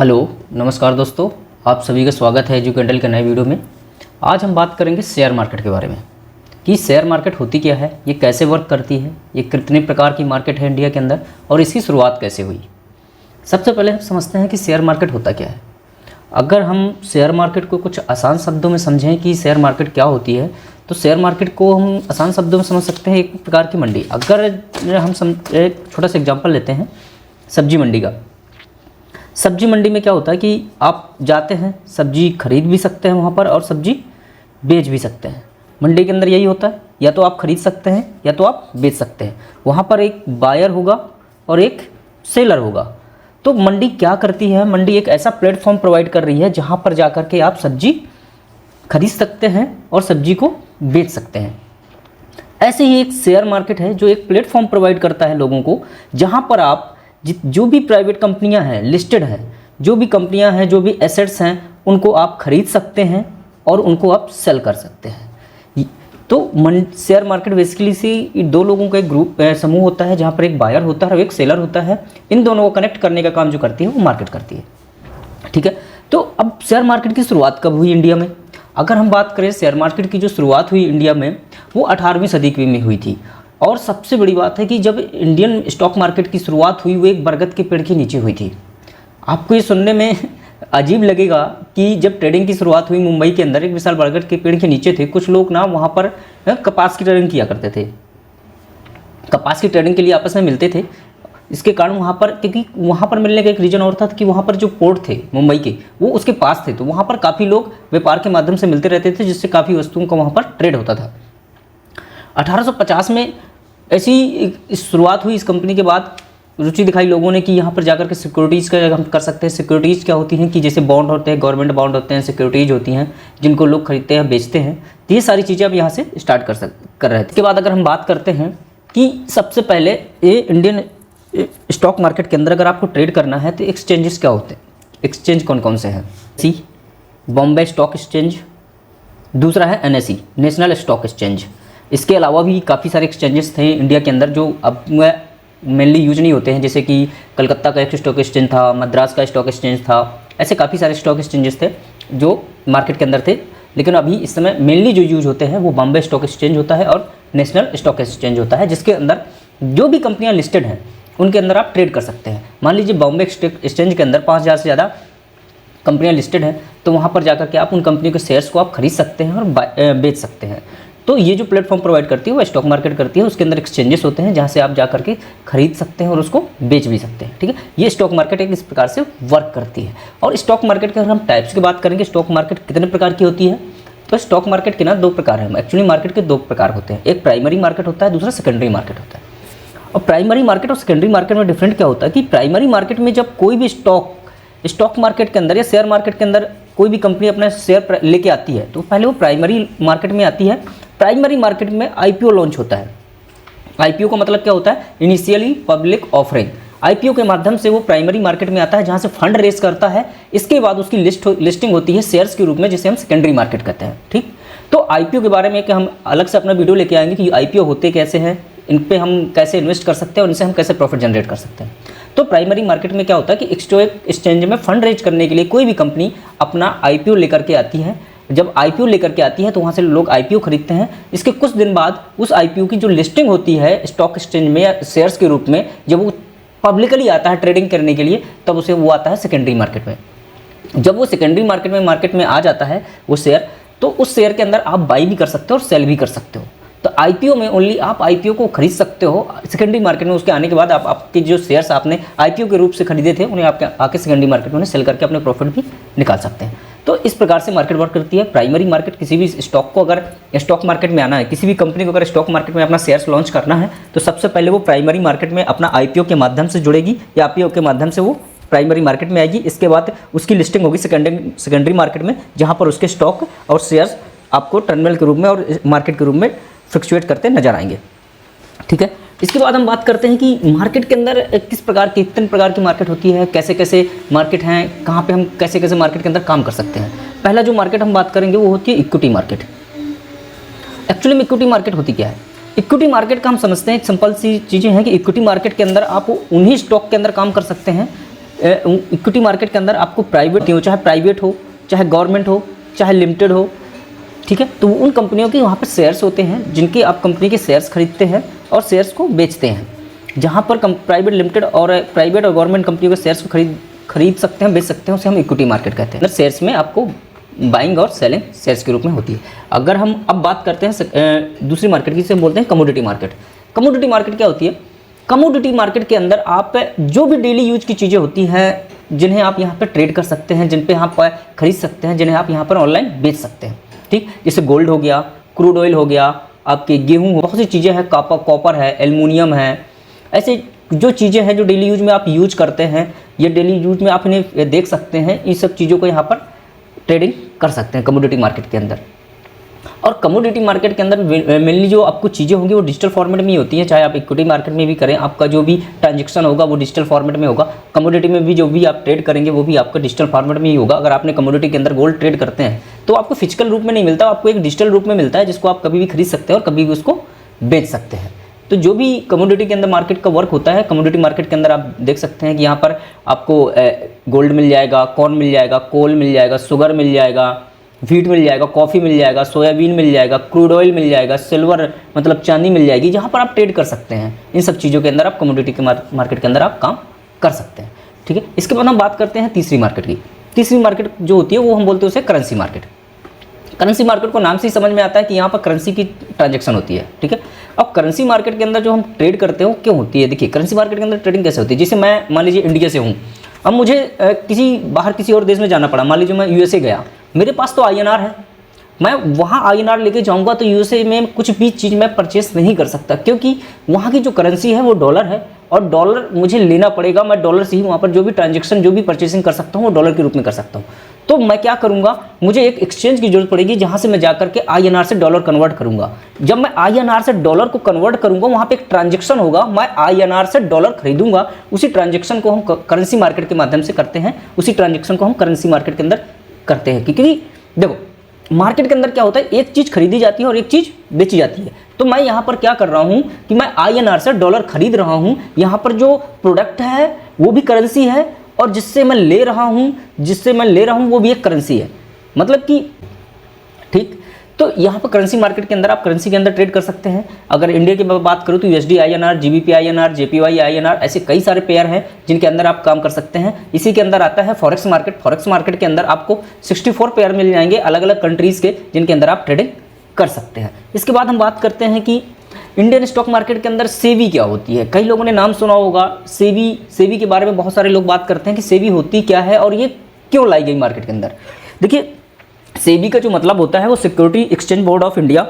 Hello नमस्कार दोस्तों, आप सभी का स्वागत है एजुकेंटल के नए वीडियो में। आज हम बात करेंगे शेयर मार्केट के बारे में कि शेयर मार्केट होती क्या है, ये कैसे वर्क करती है, ये कितने प्रकार की मार्केट है इंडिया के अंदर और इसकी शुरुआत कैसे हुई। सबसे पहले हम समझते हैं कि शेयर मार्केट होता क्या है। अगर हम शेयर मार्केट को कुछ आसान शब्दों में समझें कि शेयर मार्केट क्या होती है, तो शेयर मार्केट को हम आसान शब्दों में समझ सकते हैं एक प्रकार की मंडी। अगर हम एक छोटा सा एग्जाम्पल लेते हैं सब्जी मंडी का। सब्जी मंडी में क्या होता है कि आप जाते हैं, सब्जी खरीद भी सकते हैं वहाँ पर और सब्जी बेच भी सकते हैं। मंडी के अंदर यही होता है, या तो आप खरीद सकते हैं या तो आप बेच सकते हैं। वहाँ पर एक बायर होगा और एक सेलर होगा। तो मंडी क्या करती है, मंडी एक ऐसा प्लेटफॉर्म प्रोवाइड कर रही है जहाँ पर जाकर के आप सब्जी खरीद सकते हैं और सब्जी को बेच सकते हैं। ऐसे ही एक शेयर मार्केट है जो एक प्लेटफॉर्म प्रोवाइड करता है लोगों को, जहाँ पर आप जो भी प्राइवेट कंपनियां हैं, लिस्टेड हैं, जो भी कंपनियां हैं, जो भी एसेट्स हैं, उनको आप खरीद सकते हैं और उनको आप सेल कर सकते हैं। तो शेयर मार्केट बेसिकली से दो लोगों का एक ग्रुप समूह होता है जहां पर एक बायर होता है और एक सेलर होता है। इन दोनों को कनेक्ट करने का काम जो करती है वो मार्केट करती है। ठीक है, तो अब शेयर मार्केट की शुरुआत कब हुई इंडिया में? अगर हम बात करें शेयर मार्केट की जो शुरुआत हुई इंडिया में, वो 18वीं सदी में हुई थी। और सबसे बड़ी बात है कि जब इंडियन स्टॉक मार्केट की शुरुआत हुई वो एक बरगद के पेड़ के नीचे हुई थी। आपको ये सुनने में अजीब लगेगा कि जब ट्रेडिंग की शुरुआत हुई मुंबई के अंदर एक विशाल बरगद के पेड़ के नीचे थे। कुछ लोग ना वहाँ पर कपास की ट्रेडिंग किया करते थे, कपास की ट्रेडिंग के लिए आपस में मिलते थे। इसके कारण वहाँ पर, क्योंकि वहाँ पर मिलने का एक रीज़न और था कि वहाँ पर जो पोर्ट थे मुंबई के वो उसके पास थे, तो वहाँ पर काफ़ी लोग व्यापार के माध्यम से मिलते रहते थे, जिससे काफ़ी वस्तुओं का वहाँ पर ट्रेड होता था। 1850 में ऐसी शुरुआत हुई इस कंपनी के बाद रुचि दिखाई लोगों ने कि यहाँ पर जाकर के सिक्योरिटीज़ का हम कर सकते हैं। सिक्योरिटीज़ क्या होती हैं कि जैसे बॉन्ड होते हैं, गवर्नमेंट बॉन्ड होते हैं, सिक्योरिटीज़ होती हैं जिनको लोग खरीदते हैं, बेचते हैं। तो ये सारी चीज़ें अब यहाँ से स्टार्ट कर रहे थे। इसके बाद अगर हम बात करते हैं कि सबसे पहले ये इंडियन स्टॉक मार्केट के अंदर अगर आपको ट्रेड करना है तो एक्सचेंजेस क्या होते हैं, एक्सचेंज कौन कौन से हैं? बॉम्बे स्टॉक एक्सचेंज, दूसरा है NSE, नेशनल स्टॉक एक्सचेंज। इसके अलावा भी काफ़ी सारे एक्सचेंजेस थे इंडिया के अंदर जो अब मेनली यूज नहीं होते हैं, जैसे कि कलकत्ता का एक स्टॉक एक्सचेंज था, मद्रास का स्टॉक एक्सचेंज था। ऐसे काफ़ी सारे स्टॉक एक्सचेंजेस थे जो मार्केट के अंदर थे। लेकिन अभी इस समय मेनली जो यूज होते हैं वो बॉम्बे स्टॉक एक्सचेंज होता है और नेशनल स्टॉक एक्सचेंज होता है, जिसके अंदर जो भी कंपनियाँ लिस्टेड हैं उनके अंदर आप ट्रेड कर सकते हैं। मान लीजिए बॉम्बे एक्सचेंज के अंदर 5000 से ज़्यादा कंपनियाँ लिस्टेड हैं, तो वहाँ पर जाकर के आप उन कंपनियों के शेयर्स को आप खरीद सकते हैं और बेच सकते हैं। तो ये जो प्लेटफॉर्म प्रोवाइड करती है वो स्टॉक मार्केट करती है। उसके अंदर एक्सचेंजेस होते हैं जहाँ से आप जाकर के खरीद सकते हैं और उसको बेच भी सकते हैं। ठीक है, ये स्टॉक मार्केट एक इस प्रकार से वर्क करती है। और स्टॉक मार्केट के अगर हम टाइप्स की बात करेंगे, स्टॉक मार्केट कितने प्रकार की होती है, तो स्टॉक मार्केट के ना दो प्रकार हैं। एक्चुअली मार्केट के दो प्रकार होते हैं, एक प्राइमरी मार्केट होता है, दूसरा सेकेंडरी मार्केट होता है। और प्राइमरी मार्केट और सेकेंडरी मार्केट में डिफरेंट क्या होता है कि प्राइमरी मार्केट में जब कोई भी स्टॉक मार्केट के अंदर या शेयर मार्केट के अंदर कोई भी कंपनी अपना शेयर लेके आती है तो पहले वो प्राइमरी मार्केट में आती है। प्राइमरी मार्केट में IPO लॉन्च होता है। IPO का मतलब क्या होता है? Initially public offering. IPO के माध्यम से वो प्राइमरी मार्केट में आता है जहाँ से फंड रेस करता है। इसके बाद उसकी लिस्टिंग होती है शेयर्स के रूप में, जिसे हम सेकेंडरी मार्केट कहते हैं। ठीक, तो IPO के बारे में कि हम अलग से अपना वीडियो लेके आएंगे कि IPO होते कैसे हैं, इन पे हम कैसे इन्वेस्ट कर सकते हैं और इनसे हम कैसे प्रॉफिट जनरेट कर सकते हैं। तो प्राइमरी मार्केट में क्या होता है कि स्टॉक एक्सचेंज में फंड रेज करने के लिए कोई भी कंपनी अपना IPO लेकर के आती है। जब IPO लेकर के आती है तो वहाँ से लोग IPO खरीदते हैं। इसके कुछ दिन बाद उस IPO की जो लिस्टिंग होती है स्टॉक एक्सचेंज में या शेयर्स के रूप में, जब वो पब्लिकली आता है ट्रेडिंग करने के लिए, तब उसे वो आता है सेकेंडरी मार्केट में। जब वो सेकेंडरी मार्केट में आ जाता है वो शेयर, तो उस शेयर के अंदर आप बाई भी कर सकते हो और सेल भी कर सकते हो। तो IPO में ओनली आप IPO को खरीद सकते हो। सेकेंडरी मार्केट में उसके आने के बाद आप आपके जो शेयर्स आपने IPO के रूप से खरीदे थे उन्हें आपके आके सेकेंडरी मार्केट में उन्हें सेल करके अपने प्रॉफिट भी निकाल सकते हैं। तो इस प्रकार से मार्केट वर्क करती है। प्राइमरी मार्केट, किसी भी स्टॉक को अगर स्टॉक मार्केट में आना है, किसी भी कंपनी को अगर स्टॉक मार्केट में अपना शेयर्स लॉन्च करना है, तो सबसे पहले वो प्राइमरी मार्केट में अपना IPO के माध्यम से जुड़ेगी या IPO के माध्यम से वो प्राइमरी मार्केट में आएगी। इसके बाद उसकी लिस्टिंग होगी सेकेंडरी मार्केट में, जहाँ पर उसके स्टॉक और शेयर्स आपको टर्मिनल के रूप में और मार्केट के रूप में फ्लक्चुएट करते नजर आएंगे। ठीक है, इसके बाद हम बात करते हैं कि मार्केट के अंदर किस प्रकार की, कितने प्रकार की मार्केट होती है, कैसे कैसे मार्केट हैं, कहाँ पे हम कैसे कैसे मार्केट के अंदर काम कर सकते हैं। पहला जो मार्केट हम बात करेंगे वो होती है इक्विटी मार्केट। एक्चुअली में इक्विटी मार्केट होती क्या है? इक्विटी मार्केट का हम समझते हैं, एक सिंपल सी चीज़ें हैं कि इक्विटी मार्केट के अंदर आप उन्हीं स्टॉक के अंदर काम कर सकते हैं इक्विटी मार्केट के अंदर आपको प्राइवेट हो, चाहे प्राइवेट हो, चाहे गवर्नमेंट हो, चाहे लिमिटेड हो, ठीक है, तो उन कंपनियों के वहाँ पर शेयर्स होते हैं जिनके आप कंपनी के शेयर्स खरीदते हैं और शेयर्स को बेचते हैं। जहाँ पर प्राइवेट लिमिटेड और प्राइवेट और गवर्नमेंट कंपनियों के शेयर्स को खरीद सकते हैं, बेच सकते हैं, उसे हम इक्विटी मार्केट कहते हैं। शेयर्स में आपको बाइंग और सेलिंग शेयर्स के रूप में होती है। अगर हम अब बात करते हैं दूसरी मार्केट की, जिसे हम बोलते हैं कमोडिटी मार्केट। कमोडिटी मार्केट क्या होती है? कमोडिटी मार्केट के अंदर आप जो भी डेली यूज की चीज़ें होती हैं, जिन्हें आप यहाँ पर ट्रेड कर सकते हैं, जिन पे आप खरीद सकते हैं, जिन्हें आप यहाँ पर ऑनलाइन बेच सकते हैं, ठीक। जैसे गोल्ड हो गया, क्रूड ऑयल हो गया, आपके गेहूँ, बहुत सी चीज़ें हैं, कॉपर है, एल्युमिनियम है, ऐसे जो चीज़ें हैं जो डेली यूज में आप यूज करते हैं, ये डेली यूज में आप इन्हें देख सकते हैं। इन सब चीज़ों को यहाँ पर ट्रेडिंग कर सकते हैं कमोडिटी मार्केट के अंदर। और कमोडिटी मार्केट के अंदर मेनली जो आपको चीज़ें होंगी वो डिजिटल फॉर्मेट में ही होती हैं। चाहे आप इक्विटी मार्केट में भी करें, आपका जो भी ट्रांजेक्शन होगा वो डिजिटल फॉर्मेट में होगा। कमोडिटी में भी जो भी आप ट्रेड करेंगे वो भी आपका डिजिटल फॉर्मेट में ही होगा। अगर आपने कमोडिटी के अंदर गोल्ड ट्रेड करते हैं तो आपको फिजिकल रूप में नहीं मिलता, आपको एक डिजिटल रूप में मिलता है, जिसको आप कभी भी खरीद सकते हैं और कभी भी उसको बेच सकते हैं। तो जो भी कमोडिटी के अंदर मार्केट का वर्क होता है, कमोडिटी मार्केट के अंदर आप देख सकते हैं कि यहाँ पर आपको गोल्ड मिल जाएगा, कॉर्न मिल जाएगा, कोल मिल जाएगा, शुगर मिल जाएगा, व्हीट मिल जाएगा, कॉफ़ी मिल जाएगा, सोयाबीन मिल जाएगा, क्रूड ऑयल मिल जाएगा, सिल्वर मतलब चांदी मिल जाएगी, जहाँ पर आप ट्रेड कर सकते हैं। इन सब चीज़ों के अंदर आप कमोडिटी के मार्केट के अंदर आप काम कर सकते हैं, ठीक है। इसके बाद हम बात करते हैं तीसरी मार्केट की। तीसरी मार्केट जो होती है वो हम बोलते हैं उसे करेंसी मार्केट। करेंसी मार्केट को नाम से ही समझ में आता है कि यहाँ पर करेंसी की ट्रांजैक्शन होती है, ठीक है। अब करेंसी मार्केट के अंदर जो हम ट्रेड करते हो क्यों होती है? देखिए, करेंसी मार्केट के अंदर ट्रेडिंग कैसे होती है? जैसे मैं मान लीजिए इंडिया से हूँ, अब मुझे किसी और देश में जाना पड़ा, मान लीजिए मैं यूएसए गया, मेरे पास तो आईएनआर है, मैं वहाँ आईएनआर लेके जाऊँगा तो यूएसए में कुछ भी चीज़ मैं परचेस नहीं कर सकता, क्योंकि वहाँ की जो करेंसी है वो डॉलर है और डॉलर मुझे लेना पड़ेगा। मैं डॉलर से ही वहाँ पर जो भी ट्रांजेक्शन, जो भी परचेसिंग कर सकता हूँ वो डॉलर के रूप में कर सकता हूँ। तो मैं क्या करूँगा, मुझे एक एक्सचेंज की जरूरत पड़ेगी जहाँ से मैं जा करके आईएनआर से डॉलर कन्वर्ट करूँगा। जब मैं आईएनआर से डॉलर को कन्वर्ट करूँगा, वहाँ पे एक ट्रांजेक्शन होगा, मैं आईएनआर से डॉलर खरीदूंगा। उसी ट्रांजेक्शन को हम करेंसी मार्केट के माध्यम से करते हैं, उसी ट्रांजेक्शन को हम करेंसी मार्केट के अंदर करते हैं। क्योंकि देखो, मार्केट के अंदर क्या होता है, एक चीज़ खरीदी जाती है और एक चीज़ बेची जाती है। तो मैं यहाँ पर क्या कर रहा हूँ कि मैं आईएनआर से डॉलर खरीद रहा हूँ। यहाँ पर जो प्रोडक्ट है वो भी करेंसी है और जिससे मैं ले रहा हूँ वो भी एक करेंसी है, मतलब कि ठीक। तो यहाँ पर करेंसी मार्केट के अंदर आप करेंसी के अंदर ट्रेड कर सकते हैं। अगर इंडिया की बात करूँ तो USD INR, GBP INR, JPY INR, ऐसे कई सारे पेयर हैं जिनके अंदर आप काम कर सकते हैं। इसी के अंदर आता है फॉरेक्स मार्केट। फॉरेक्स मार्केट के अंदर आपको 64 पेयर मिल जाएंगे अलग अलग कंट्रीज़ के, जिनके अंदर आप ट्रेडिंग कर सकते हैं। इसके बाद हम बात करते हैं कि इंडियन स्टॉक मार्केट के अंदर सेबी क्या होती है। कई लोगों ने नाम सुना होगा सेबी के बारे में बहुत सारे लोग बात करते हैं कि सेबी होती क्या है और ये क्यों लाई गई मार्केट के अंदर। देखिए, सेबी का जो मतलब होता है वो security exchange board of India,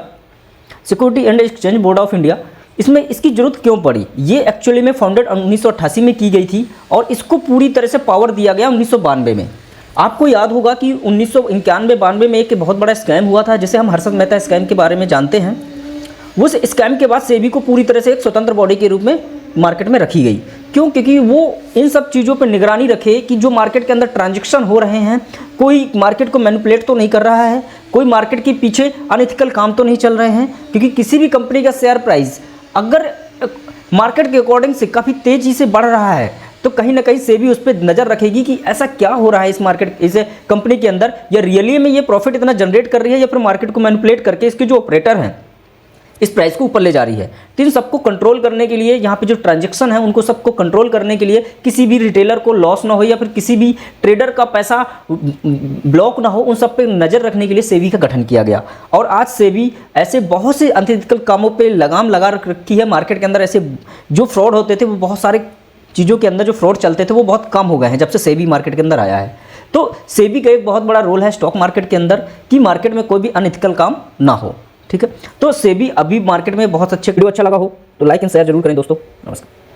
security and exchange board of India. इसमें इसकी जरूरत क्यों पड़ी? ये एक्चुअली में फाउंडेड 1988 में की गई थी और इसको पूरी तरह से पावर दिया गया 1992 में। आपको याद होगा कि 1991-92 में एक बहुत बड़ा स्कैम हुआ था, जिसे हम हर्षद मेहता स्कैम के बारे में जानते हैं। उस स्कैम के बाद सेबी को पूरी तरह से एक स्वतंत्र बॉडी के रूप में मार्केट में रखी गई। क्यों? क्योंकि वो इन सब चीज़ों पर निगरानी रखे कि जो मार्केट के अंदर ट्रांजैक्शन हो रहे हैं, कोई मार्केट को मैनिपुलेट तो नहीं कर रहा है, कोई मार्केट के पीछे अनएथिकल काम तो नहीं चल रहे हैं। क्योंकि किसी भी कंपनी का शेयर प्राइस अगर मार्केट के अकॉर्डिंग से काफ़ी तेज़ी से बढ़ रहा है तो कहीं ना कहीं सेबी उस पर नज़र रखेगी कि ऐसा क्या हो रहा है इस कंपनी के अंदर, या रियली में ये प्रॉफिट इतना जनरेट कर रही है या फिर मार्केट को मैनिपुलेट करके इसके जो ऑपरेटर हैं इस प्राइस को ऊपर ले जा रही है। तो इन सबको कंट्रोल करने के लिए, यहाँ पे जो ट्रांजैक्शन है उनको सबको कंट्रोल करने के लिए, किसी भी रिटेलर को लॉस ना हो या फिर किसी भी ट्रेडर का पैसा ब्लॉक ना हो, उन सब पे नज़र रखने के लिए सेबी का गठन किया गया। और आज सेबी ऐसे बहुत से अनएथिकल कामों पे लगाम लगा रखी है मार्केट के अंदर। ऐसे जो फ्रॉड होते थे, वो बहुत सारे चीज़ों के अंदर जो फ्रॉड चलते थे वो बहुत कम हो गए हैं जब से सेबी मार्केट के अंदर आया है। तो सेबी का एक बहुत बड़ा रोल है स्टॉक मार्केट के अंदर कि मार्केट में कोई भी अनएथिकल काम ना हो, ठीक है। तो सेबी अभी मार्केट में बहुत अच्छे। वीडियो अच्छा लगा हो तो लाइक एंड शेयर जरूर करें दोस्तों। नमस्कार।